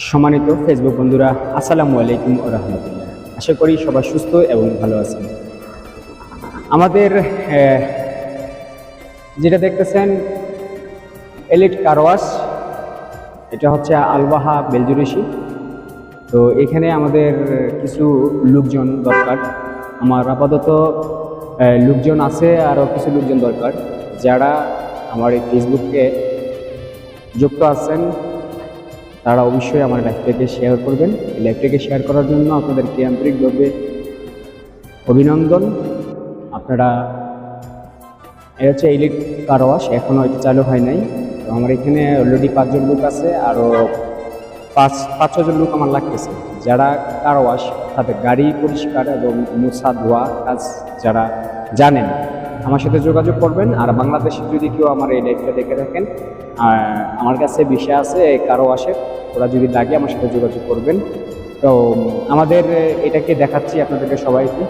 সম্মানিত ফেসবুক বন্ধুরা, আসসালামু আলাইকুম ওয়া রাহমাতুল্লাহ। আশা করি সবাই সুস্থ এবং ভালো আছেন। আমাদের যেটা দেখতেছেন এলিট কার ওয়াশ, এটা হচ্ছে আলবাহা বেলজুরেশি। তো এখানে আমাদের কিছু লোকজন দরকার। আমার আপাতত লোকজন আছে, আরও কিছু লোকজন দরকার যারা আমার এই ফেসবুকে যুক্ত আছেন। তারা অবশ্যই আমার লাইভটাকে শেয়ার করবেন। এই লাইভটাকে শেয়ার করার জন্য আপনাদেরকে আন্তরিকভাবে অভিনন্দন। আপনারা এটা হচ্ছে এলিট কার ওয়াশ, এখনও এটা চালু হয় নাই। তো আমার এখানে অলরেডি 5 জন লোক আছে, আরও 5-6 জন লোক আমার লাগতেছে যারা কার ওয়াশ তাদের গাড়ি পরিষ্কার এবং মোছা ধোয়া কাজ যারা জানেন আমার সাথে যোগাযোগ করবেন। আর বাংলাদেশে যদি কেউ আমার এই লাইভটা দেখে থাকেন, আমার কাছে বিষয় আছে কার ওয়াশের, ওরা যদি লাগে আমার সাথে যোগাযোগ করবেন। তো আমাদের এটাকে দেখাচ্ছি আপনাদেরকে সবাইকে।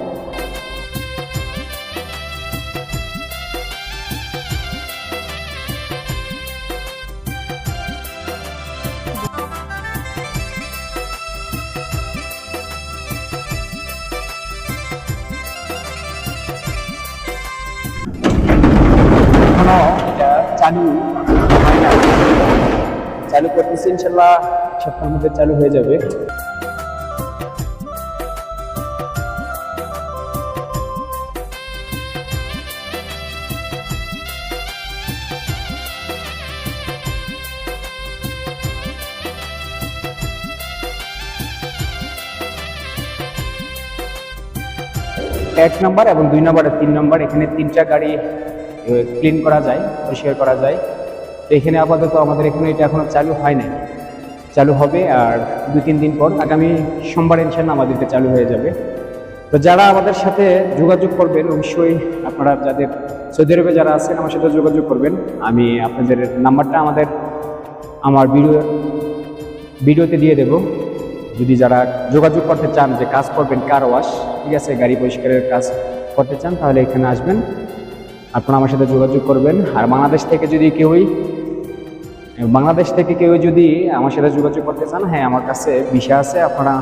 এখনো এটা চালু হয় না, চালু করতেছি, ইনশাল্লাহ সপ্তাহের মধ্যে চালু হয়ে যাবে। এক নম্বর এবং 2 নম্বর আর 3 নম্বর, এখানে 3টা গাড়ি ক্লিন করা যায়, পরিষ্কার করা যায়। তো এখানে আপাতত আমাদের এখানে এটা এখনো চালু হয় নাই, চালু হবে আর 2-3 দিন পর, আগামী সোমবার ইনশাল্লাহ আমাদের এটা চালু হয়ে যাবে। তো যারা আমাদের সাথে যোগাযোগ করবেন, অবশ্যই আপনারা যাদের সৌদি আরবে যারা আছেন আমার সাথে যোগাযোগ করবেন। আমি আপনাদের নাম্বারটা আমার ভিডিওতে দিয়ে দেব। যদি যারা যোগাযোগ করতে চান যে কাজ করবেন কার ওয়াশ, ঠিক আছে, গাড়ি পরিষ্কারের কাজ করতে চান, তাহলে এখানে আসবেন, আপনারা আমার সাথে যোগাযোগ করবেন। আর বাংলাদেশ থেকে কেউ যদি আমার সাথে যোগাযোগ করতে চান, হ্যাঁ আমার কাছে ভিসা আছে, আপনারা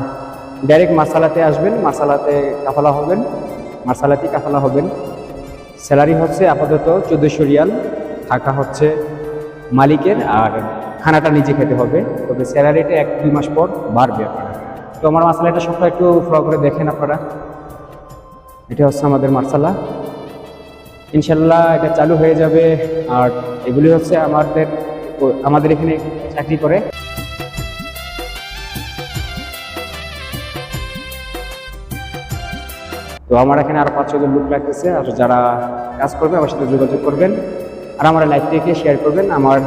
ডাইরেক্ট মার্সালাতে আসবেন, মার্সালাতেই কাফালা হবেন। স্যালারি হচ্ছে আপাতত 1400 রিয়াল, থাকা হচ্ছে মালিকের, আর খানাটা নিজে খেতে হবে। তবে স্যালারিটা 1-2 মাস পর বাড়বে আপনারা। তো আমার মার্সালাটা সবটা একটু ফলো করে দেখেন আপনারা। এটা হচ্ছে আমাদের মার্সালা, ইনশাল্লাহ এটা চালু হয়ে যাবে। আর এগুলি হচ্ছে আমাদের এখানে চাকরি করে। তো আমার এখানে আরো 5-6 জন লোক লাগতেছে। আর যারা কাজ করবে আমার সাথে যোগাযোগ করবেন, আর আমার লাইভটাকে শেয়ার করবেন। আমার